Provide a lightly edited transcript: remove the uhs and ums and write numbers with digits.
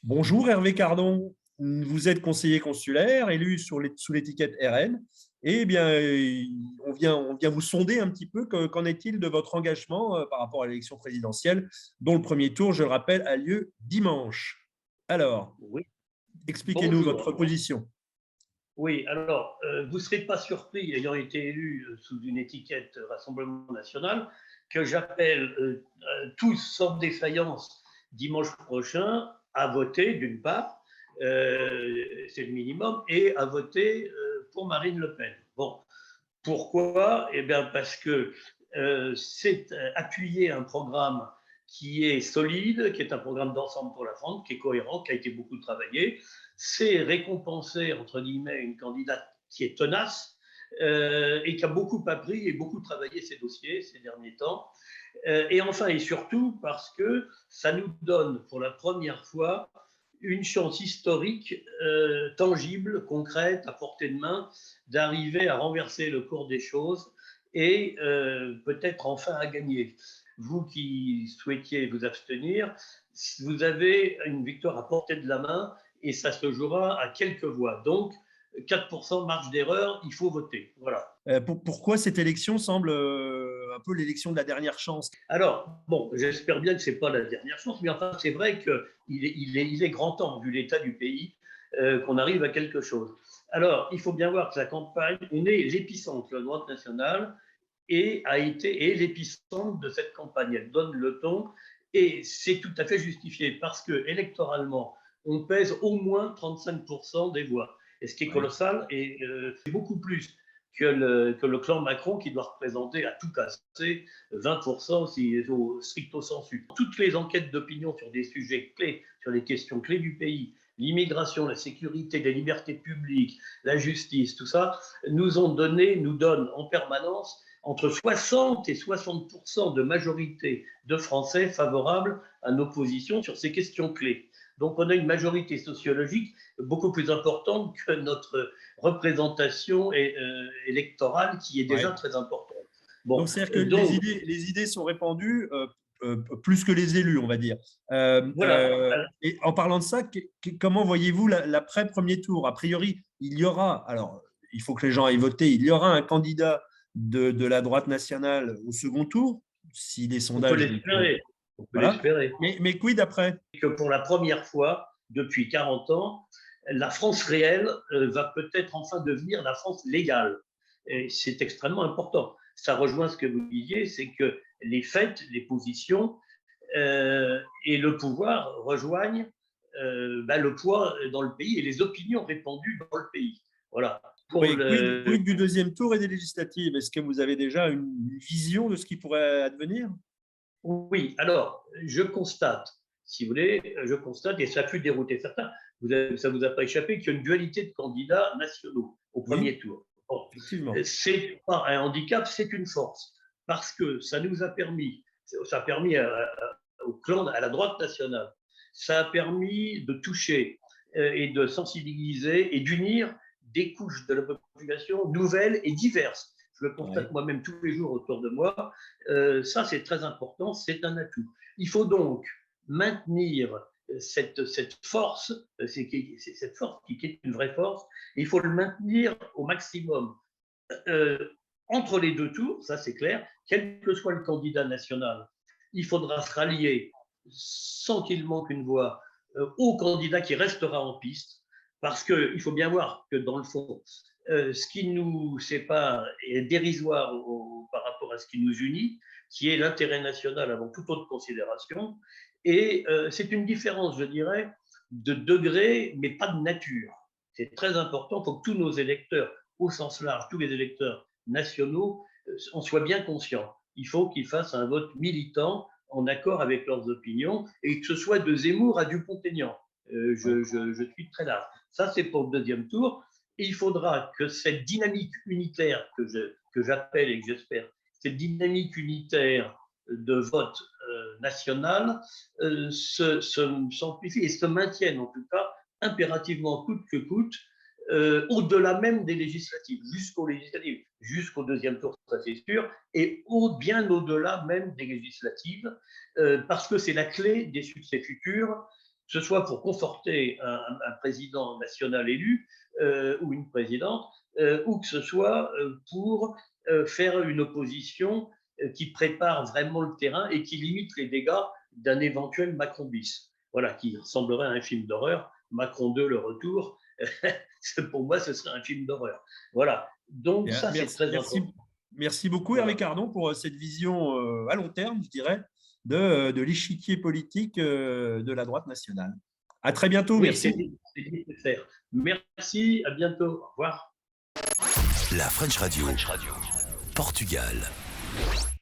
Bonjour Hervé Cardon, vous êtes conseiller consulaire élu sous l'étiquette RN. Eh bien, on vient vous sonder un petit peu. Qu'en est-il de votre engagement par rapport à l'élection présidentielle, dont le premier tour, je le rappelle, a lieu dimanche. Alors, Oui, expliquez-nous votre bonjour. position. Oui, alors, vous ne serez pas surpris, ayant été élu sous une étiquette Rassemblement national, que j'appelle tous, sans défaillance, dimanche prochain, à voter, d'une part, c'est le minimum, et à voter pour Marine Le Pen. Bon, pourquoi? Eh bien, parce que c'est appuyer un programme qui est solide, qui est un programme d'ensemble pour la France, qui est cohérent, qui a été beaucoup travaillé. C'est récompenser, entre guillemets, une candidate qui est tenace et qui a beaucoup appris et beaucoup travaillé ses dossiers ces derniers temps. Et enfin et surtout parce que ça nous donne pour la première fois une chance historique, tangible, concrète, à portée de main, d'arriver à renverser le cours des choses et peut-être enfin à gagner. Vous qui souhaitiez vous abstenir, vous avez une victoire à portée de la main et ça se jouera à quelques voix. Donc, 4% marge d'erreur, il faut voter. Voilà. Pourquoi cette élection semble un peu l'élection de la dernière chance? Alors, bon, j'espère bien que ce n'est pas la dernière chance, mais enfin, c'est vrai qu'il est grand temps, vu l'état du pays, qu'on arrive à quelque chose. Alors, il faut bien voir que la campagne, on est l'épicentre, la droite nationale, et a été l'épicentre de cette campagne. Elle donne le ton, et c'est tout à fait justifié, parce que électoralement, on pèse au moins 35% des voix. Et ce qui est Oui. colossal, et c'est beaucoup plus que le clan Macron qui doit représenter à tout casser 20% si, au stricto sensu. Toutes les enquêtes d'opinion sur des sujets clés, sur les questions clés du pays, l'immigration, la sécurité, les libertés publiques, la justice, tout ça, nous donnent en permanence entre 60 et 60% de majorité de Français favorables à nos positions sur ces questions clés. Donc on a une majorité sociologique beaucoup plus importante que notre représentation électorale qui est déjà Ouais. très importante. Donc, Bon, c'est-à-dire que donc les idées sont répandues plus que les élus, on va dire. voilà. Et en parlant de ça, comment voyez-vous l'après-premier tour? A priori, il y aura, alors il faut que les gens aillent voter, il y aura un candidat de la droite nationale au second tour, si les On peut sondages le font. l'espérer. On peut Voilà. l'espérer. Mais quid après? Que pour la première fois depuis 40 ans, la France réelle va peut-être enfin devenir la France légale. Et c'est extrêmement important. Ça rejoint ce que vous disiez, c'est que les faits, les positions et le pouvoir rejoignent le poids dans le pays et les opinions répandues dans le pays. Voilà. Pour Oui, le, quid du deuxième tour et des législatives? Est-ce que vous avez déjà une vision de ce qui pourrait advenir? Oui, alors, je constate, si vous voulez, je constate, et ça a pu dérouter certains, ça ne vous a pas échappé, qu'il y a une dualité de candidats nationaux au Oui, premier tour. Bon, effectivement. c'est pas un handicap, c'est une force, parce que ça a permis au clan, à la droite nationale, ça a permis de toucher et de sensibiliser et d'unir des couches de la population nouvelles et diverses. Je le constate Ouais. moi-même tous les jours autour de moi. Ça, c'est très important, c'est un atout. Il faut donc maintenir cette force, cette force qui est une vraie force, et il faut le maintenir au maximum. Euh, Entre les deux tours, ça c'est clair, quel que soit le candidat national, il faudra se rallier sans qu'il manque une voix au candidat qui restera en piste, parce qu'il faut bien voir que dans le fond, ce qui nous sépare est dérisoire par rapport à ce qui nous unit, qui est l'intérêt national avant toute autre considération, et c'est une différence, je dirais, de degré, mais pas de nature. C'est très important pour que tous nos électeurs, au sens large, tous les électeurs nationaux, en soient bien conscients. Il faut qu'ils fassent un vote militant en accord avec leurs opinions et que ce soit de Zemmour à Dupont-Aignan. Ouais. Je suis très large. Ça, c'est pour le deuxième tour. Et il faudra que cette dynamique unitaire que j'appelle et que j'espère, cette dynamique unitaire de vote national s'amplifie et se maintienne en tout cas impérativement coûte que coûte au-delà même des législatives, jusqu'au deuxième tour, ça c'est sûr, et bien au-delà même des législatives, parce que c'est la clé des succès futurs. ce soit pour conforter un président national élu ou une présidente, ou que ce soit pour faire une opposition qui prépare vraiment le terrain et qui limite les dégâts d'un éventuel Macron bis. Voilà, qui ressemblerait à un film d'horreur. Macron 2, le retour. Pour moi, ce serait un film d'horreur. Voilà. Donc, Bien, ça, c'est très important. merci beaucoup, Hervé Voilà. Cardon, pour cette vision à long terme, je dirais, de l'échiquier politique de la droite nationale. À très bientôt, Oui, merci. c'est nécessaire. Merci, à bientôt. Au revoir. La French Radio, Portugal.